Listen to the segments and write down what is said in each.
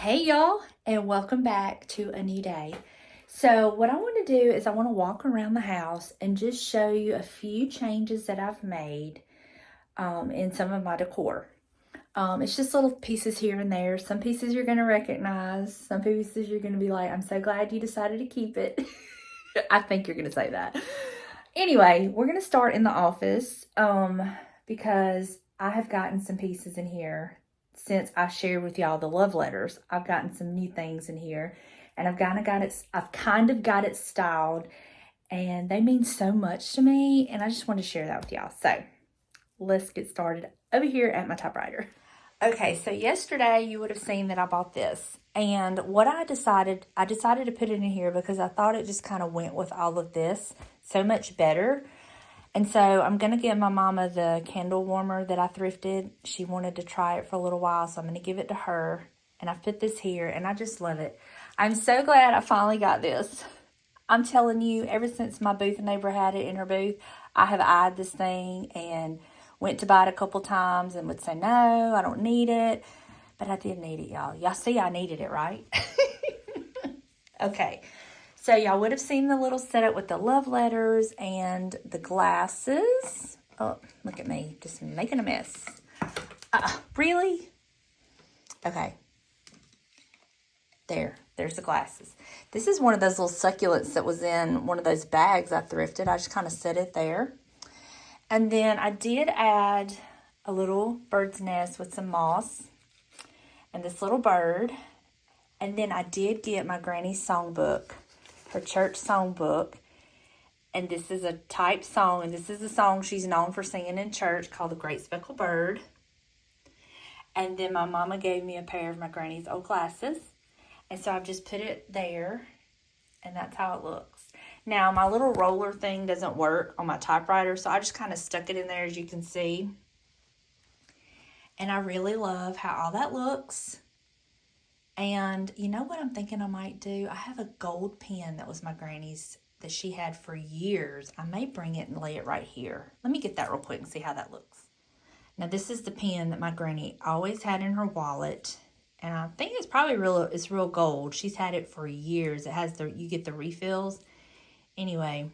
Hey y'all, and welcome back to a new day. So what I want to do is I want to walk around the house and just show you a few changes that I've made in some of my decor. It's just little pieces here and there. Some pieces you're going to recognize. Some pieces you're going to be like, I'm so glad you decided to keep it. I think you're going to say that. Anyway, we're going to start in the office because I have gotten some pieces in here since I shared with y'all the love letters. I've gotten some new things in here, and I've kind of got it styled, and they mean so much to me, and I just want to share that with y'all. So let's get started over here at my typewriter. Okay, so yesterday you would have seen that I bought this, and what I decided to put it in here because I thought it just kind of went with all of this so much better. And so I'm going to give my mama the candle warmer that I thrifted. She wanted to try it for a little while, so I'm going to give it to her. And I've put this here, and I just love it. I'm so glad I finally got this. I'm telling you, ever since my booth neighbor had it in her booth, I have eyed this thing and went to buy it a couple times and would say, no, I don't need it. But I did need it, y'all. Y'all see I needed it, right? Okay. So y'all would have seen the little setup with the love letters and the glasses. Oh, look at me, just making a mess. Really? Okay. There's the glasses. This is one of those little succulents that was in one of those bags I thrifted. I just kind of set it there. And then I did add a little bird's nest with some moss and this little bird. And then I did get my granny's songbook, her church songbook, and this is a type song, and this is a song she's known for singing in church called The Great Speckled Bird. And then my mama gave me a pair of my granny's old glasses, and so I've just put it there, and that's how it looks. Now, my little roller thing doesn't work on my typewriter, so I just kind of stuck it in there, as you can see. And I really love how all that looks. And you know what I'm thinking I might do? I have a gold pen that was my granny's that she had for years. I may bring it and lay it right here. Let me get that real quick and see how that looks. Now this is the pen that my granny always had in her wallet. And I think it's probably it's real gold. She's had it for years. It has you get the refills. Anyway,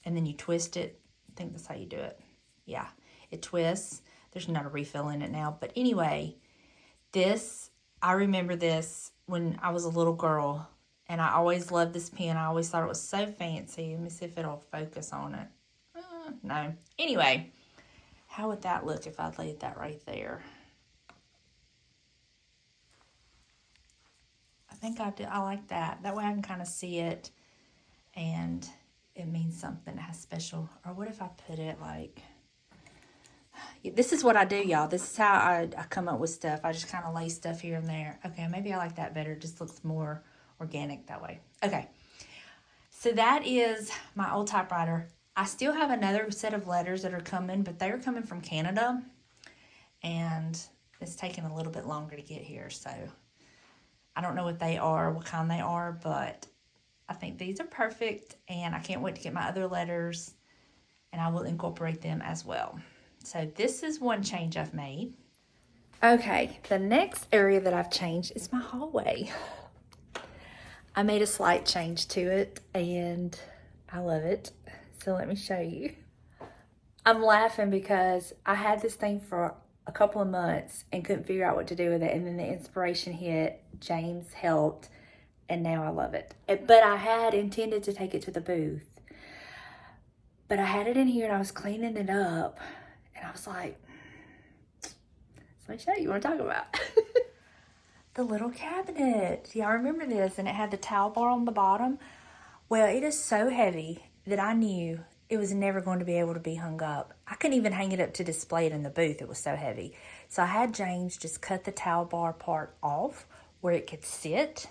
and then you twist it. I think that's how you do it. Yeah, it twists. There's not a refill in it now. But anyway, I remember this when I was a little girl, and I always loved this pen. I always thought it was so fancy. Let me see if it'll focus on it. No. Anyway, how would that look if I laid that right there? I think I like that. That way I can kind of see it, and it means something. It has special. Or what if I put it like... This is what I do, y'all. This is how I come up with stuff. I just kind of lay stuff here and there. Okay, maybe I like that better. It just looks more organic that way. Okay, so that is my old typewriter. I still have another set of letters that are coming, but they're coming from Canada, and it's taking a little bit longer to get here. So I don't know what they are, what kind they are, but I think these are perfect, and I can't wait to get my other letters, and I will incorporate them as well. So this is one change I've made. Okay, the next area that I've changed is my hallway. I made a slight change to it, and I love it. So let me show you. I'm laughing because I had this thing for a couple of months and couldn't figure out what to do with it. And then the inspiration hit, James helped, and now I love it. But I had intended to take it to the booth. But I had it in here and I was cleaning it up. And I was like, let me show you what I'm talking about. The little cabinet. Y'all remember this? And it had the towel bar on the bottom. Well, it is so heavy that I knew it was never going to be able to be hung up. I couldn't even hang it up to display it in the booth. It was so heavy. So I had James just cut the towel bar part off where it could sit.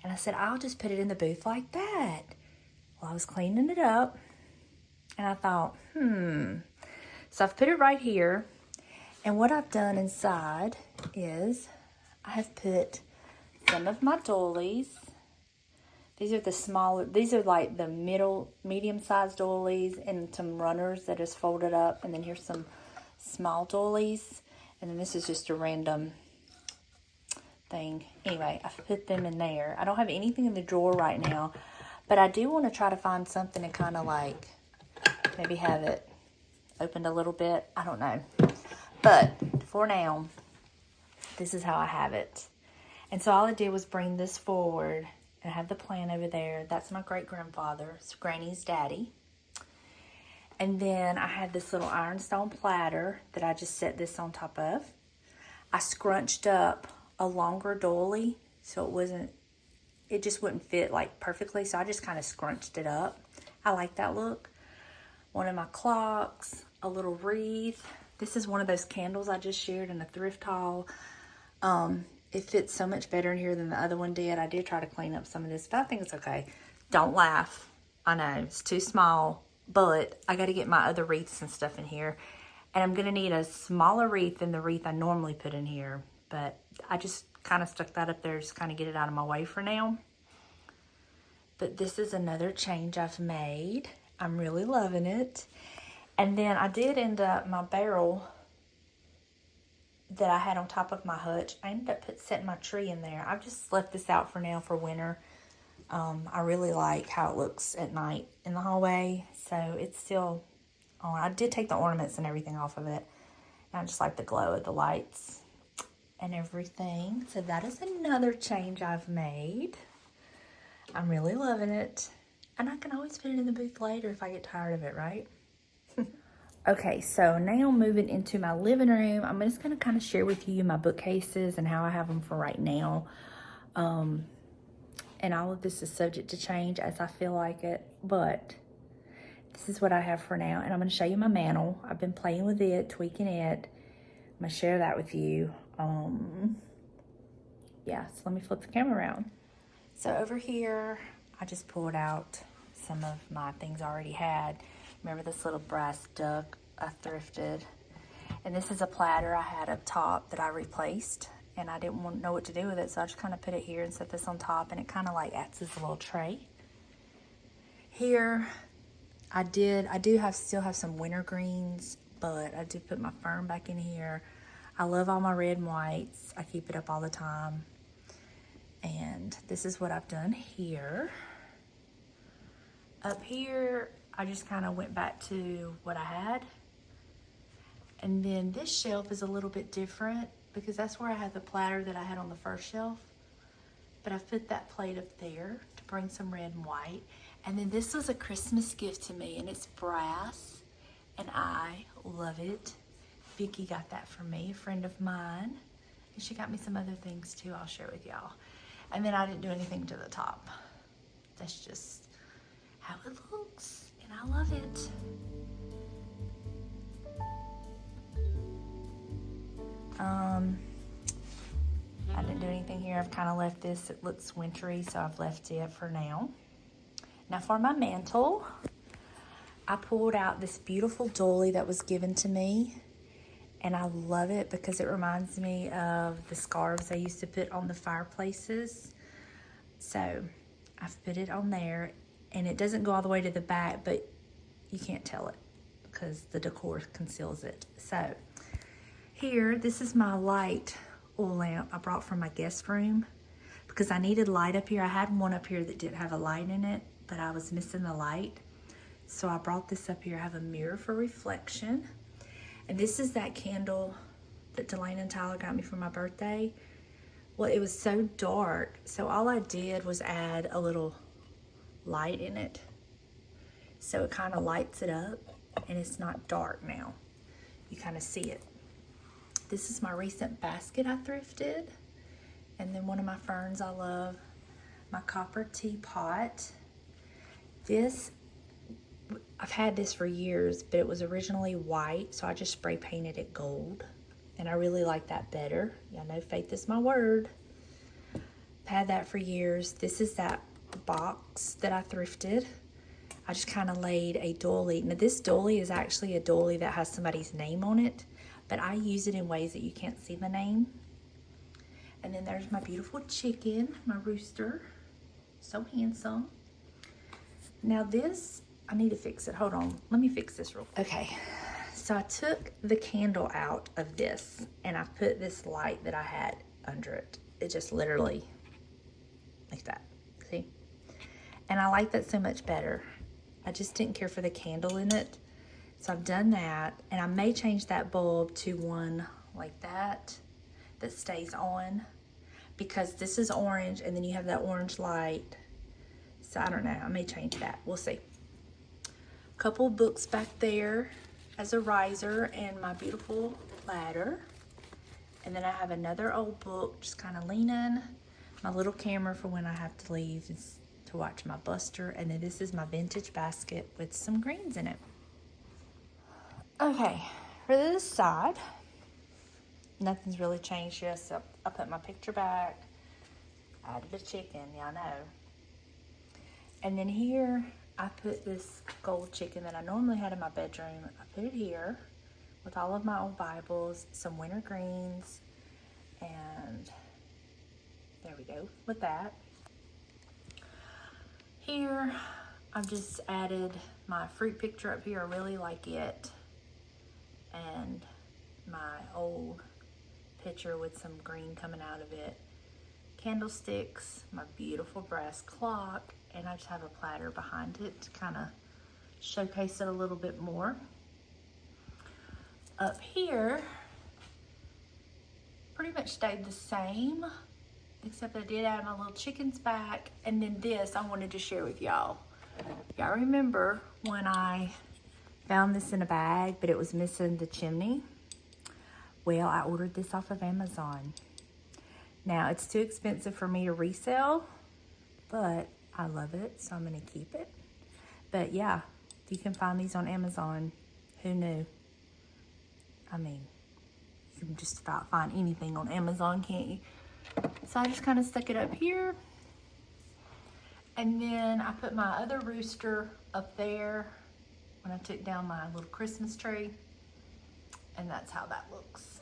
And I said, I'll just put it in the booth like that. Well, I was cleaning it up. And I thought, So I've put it right here, and what I've done inside is I have put some of my doilies. These are the smaller, these are like the medium-sized doilies, and some runners that is folded up, and then here's some small doilies, and then this is just a random thing. Anyway, I've put them in there. I don't have anything in the drawer right now, but I do want to try to find something to kind of like maybe have it opened a little bit. I don't know. But for now, this is how I have it. And so all I did was bring this forward and I have the plant over there. That's my great-grandfather. It's Granny's daddy. And then I had this little ironstone platter that I just set this on top of. I scrunched up a longer doily so it just wouldn't fit like perfectly. So I just kind of scrunched it up. I like that look. One of my clocks, a little wreath. This is one of those candles I just shared in a thrift haul. It fits so much better in here than the other one did. I did try to clean up some of this, but I think it's okay. Don't laugh. I know, it's too small, but I got to get my other wreaths and stuff in here. And I'm going to need a smaller wreath than the wreath I normally put in here. But I just kind of stuck that up there just kind of get it out of my way for now. But this is another change I've made. I'm really loving it. And then I did end up, my barrel that I had on top of my hutch, I ended up setting my tree in there. I've just left this out for now for winter. I really like how it looks at night in the hallway. So it's still on. I did take the ornaments and everything off of it. And I just like the glow of the lights and everything. So that is another change I've made. I'm really loving it. And I can always put it in the booth later if I get tired of it, right? Okay, so now moving into my living room, I'm just going to kind of share with you my bookcases and how I have them for right now. And all of this is subject to change as I feel like it, but this is what I have for now. And I'm going to show you my mantle. I've been playing with it, tweaking it. I'm going to share that with you. Yeah, so let me flip the camera around. So over here, I just pulled out some of my things I already had. Remember this little brass duck I thrifted? And this is a platter I had up top that I replaced. And I didn't know what to do with it, so I just kind of put it here and set this on top. And it kind of like acts as a little tray. Here, I still have some winter greens, but I did put my fern back in here. I love all my red and whites. I keep it up all the time. And this is what I've done here. Up here, I just kind of went back to what I had. And then this shelf is a little bit different because that's where I had the platter that I had on the first shelf. But I've put that plate up there to bring some red and white. And then this was a Christmas gift to me, and it's brass, and I love it. Vicky got that for me, a friend of mine. And she got me some other things too I'll share with y'all. And then I didn't do anything to the top. That's just how it looks, and I love it. I didn't do anything here. I've kind of left this. It looks wintry, so I've left it for now. Now for my mantle, I pulled out this beautiful doily that was given to me, and I love it because it reminds me of the scarves I used to put on the fireplaces. So I've put it on there. And it doesn't go all the way to the back, but you can't tell it because the decor conceals it. So here, this is my light oil lamp I brought from my guest room because I needed light up here. I had one up here that didn't have a light in it, but I was missing the light. So I brought this up here. I have a mirror for reflection. And this is that candle that Delane and Tyler got me for my birthday. Well, it was so dark, so all I did was add a little light in it, so it kind of lights it up and it's not dark now. You kind of see it. This is my recent basket I thrifted, and then one of my ferns I love, my copper teapot. This, I've had this for years, but it was originally white, so I just spray painted it gold, and I really like that better. Y'all know faith is my word. I've had that for years. This is that box that I thrifted. I just kind of laid a doily. Now this doily is actually a doily that has somebody's name on it, but I use it in ways that you can't see the name. And then there's my beautiful chicken, my rooster. So handsome. Now this, I need to fix it. Hold on, let me fix this real quick. Okay, so I took the candle out of this and I put this light that I had under it. it just literally like that. See? And I like that so much better. I just didn't care for the candle in it. So I've done that, and I may change that bulb to one like that stays on, because this is orange and then you have that orange light. So I don't know, I may change that. We'll see. A couple books back there as a riser and my beautiful ladder. And then I have another old book just kind of leaning. My little camera for when I have to leave is to watch my Buster. And then this is my vintage basket with some greens in it. Okay, for this side, nothing's really changed yet. So I put my picture back, added the chicken, y'all know. And then here, I put this gold chicken that I normally had in my bedroom. I put it here with all of my old Bibles, some winter greens, and there we go with that. Here, I've just added my fruit picture up here. I really like it. And my old picture with some green coming out of it. Candlesticks, my beautiful brass clock, and I just have a platter behind it to kind of showcase it a little bit more. Up here, pretty much stayed the same, except I did add my little chickens back. And then this I wanted to share with y'all. Y'all remember when I found this in a bag, but it was missing the chimney? Well, I ordered this off of Amazon. Now, it's too expensive for me to resell, but I love it, so I'm gonna keep it. But yeah, you can find these on Amazon. Who knew? I mean, you can just about find anything on Amazon, can't you? So I just kind of stuck it up here. And then I put my other rooster up there when I took down my little Christmas tree. And that's how that looks.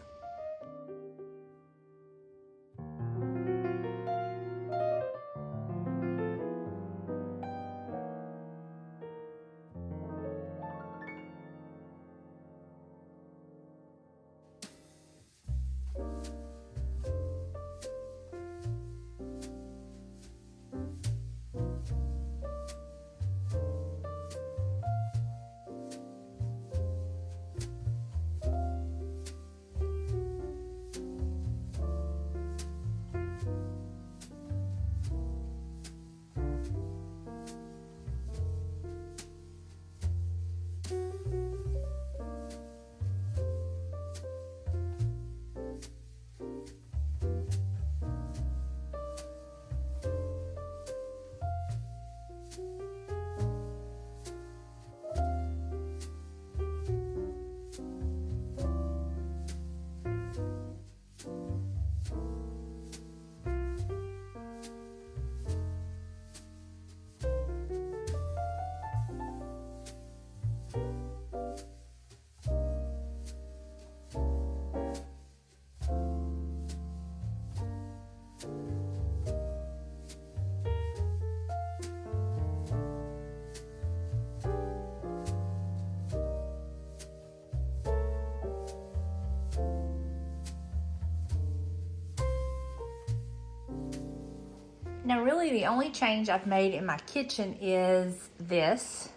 Now really the only change I've made in my kitchen is this.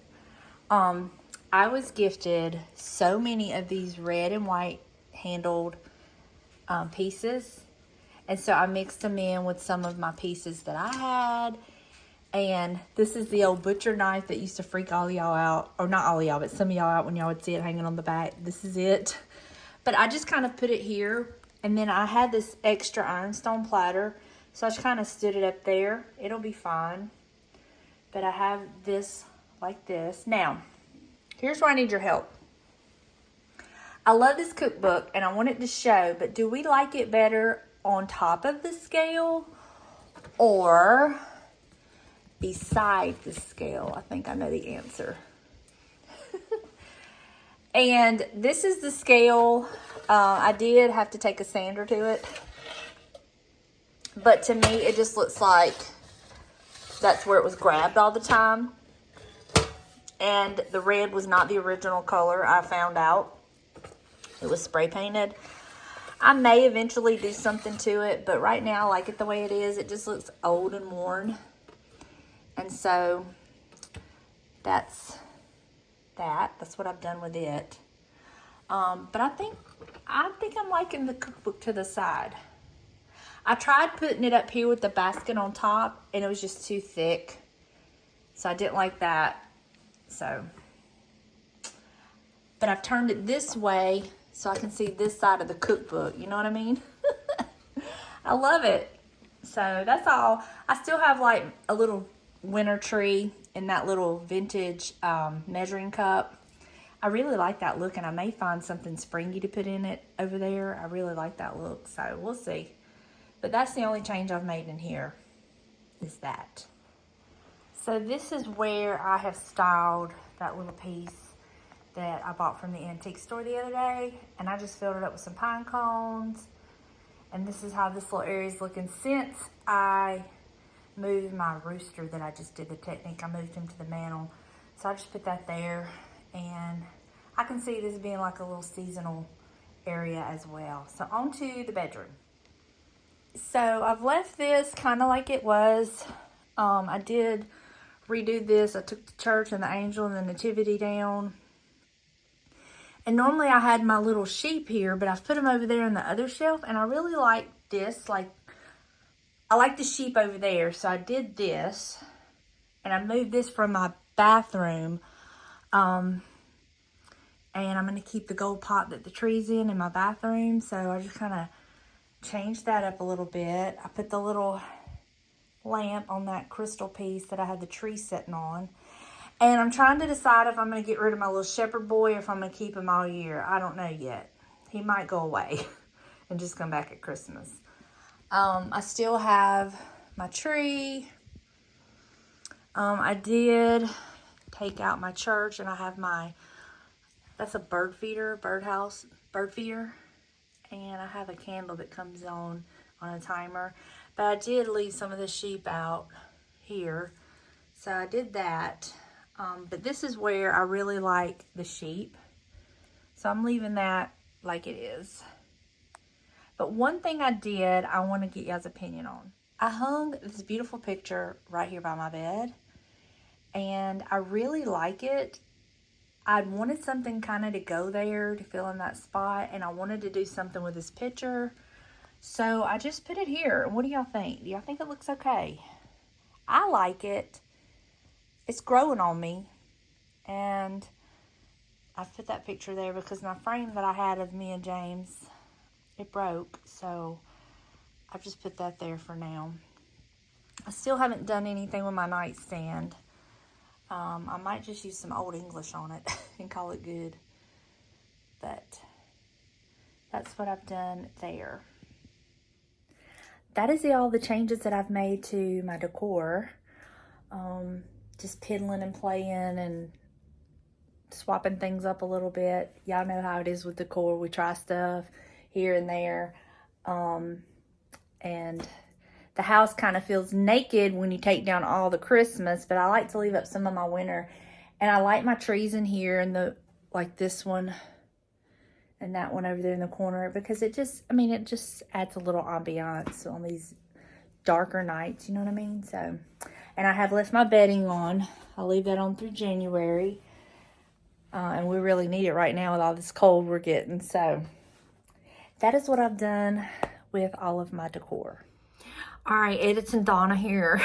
I was gifted so many of these red and white handled pieces. And so I mixed them in with some of my pieces that I had. And this is the old butcher knife that used to freak all y'all out. Or not all y'all, but some of y'all out when y'all would see it hanging on the back. This is it. But I just kind of put it here. And then I had this extra ironstone platter. So I just kind of stood it up there. It'll be fine. But I have this like this. Now, here's where I need your help. I love this cookbook and I want it to show, but do we like it better on top of the scale or beside the scale? I think I know the answer. And this is the scale. I did have to take a sander to it. But to me, it just looks like that's where it was grabbed all the time. And the red was not the original color, I found out. It was spray painted. I may eventually do something to it, but right now I like it the way it is. It just looks old and worn. And so that's what I've done with it. But I think I'm liking the cookbook to the side. I tried putting it up here with the basket on top, and it was just too thick. So I didn't like that. So, but I've turned it this way so I can see this side of the cookbook. You know what I mean? I love it. So that's all. I still have like a little winter tree in that little vintage measuring cup. I really like that look, and I may find something springy to put in it over there. I really like that look, so we'll see. But that's the only change I've made in here, is that. So this is where I have styled that little piece that I bought from the antique store the other day, and I just filled it up with some pine cones. And this is how this little area is looking since I moved my rooster that I just did the technique. I moved him to the mantle. So I just put that there, and I can see this being like a little seasonal area as well. So on to the bedroom. So I've left this kind of like it was. I did redo this. I took the church and the angel and the nativity down. And normally I had my little sheep here, but I've put them over there on the other shelf, and I really like this. Like, I like the sheep over there, so I did this, and I moved this from my bathroom. And I'm going to keep the gold pot that the tree's in my bathroom, so I just kind of changed that up a little bit. I put the little lamp on that crystal piece that I had the tree sitting on. And I'm trying to decide if I'm going to get rid of my little shepherd boy or if I'm going to keep him all year. I don't know yet. He might go away and just come back at Christmas. I still have my tree. I did take out my church, and I have my, that's a bird feeder, bird feeder. And I have a candle that comes on a timer. But I did leave some of the sheep out here. So I did that. But this is where I really like the sheep. So I'm leaving that like it is. But one thing I did, I want to get y'all's opinion on. I hung this beautiful picture right here by my bed. And I really like it. I wanted something kind of to go there to fill in that spot. And I wanted to do something with this picture. So I just put it here. What do y'all think? Do y'all think it looks okay? I like it. It's growing on me. And I put that picture there because my frame that I had of me and James, it broke. So I've just put that there for now. I still haven't done anything with my nightstand. I might just use some Old English on it and call it good. But that's what I've done there. That is all the changes that I've made to my decor. Just piddling and playing and swapping things up a little bit. Y'all know how it is with decor. We try stuff here and there. And the house kind of feels naked when you take down all the Christmas, but I like to leave up some of my winter. And I like my trees in here, and like this one and that one over there in the corner, because it just adds a little ambiance on these darker nights, you know what I mean? So, and I have left my bedding on. I'll leave that on through January. And we really need it right now with all this cold we're getting. So that is what I've done with all of my decor. All right, editing Donna here.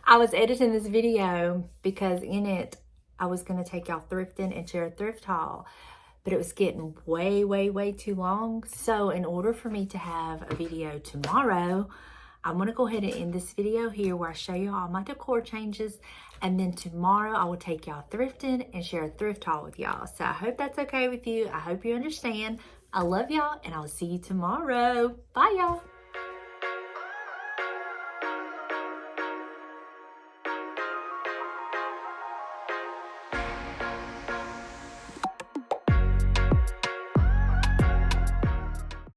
I was editing this video because in it, I was going to take y'all thrifting and share a thrift haul. But it was getting way, way, way too long. So in order for me to have a video tomorrow, I'm going to go ahead and end this video here where I show you all my decor changes. And then tomorrow I will take y'all thrifting and share a thrift haul with y'all. So I hope that's okay with you. I hope you understand. I love y'all, and I'll see you tomorrow. Bye, y'all.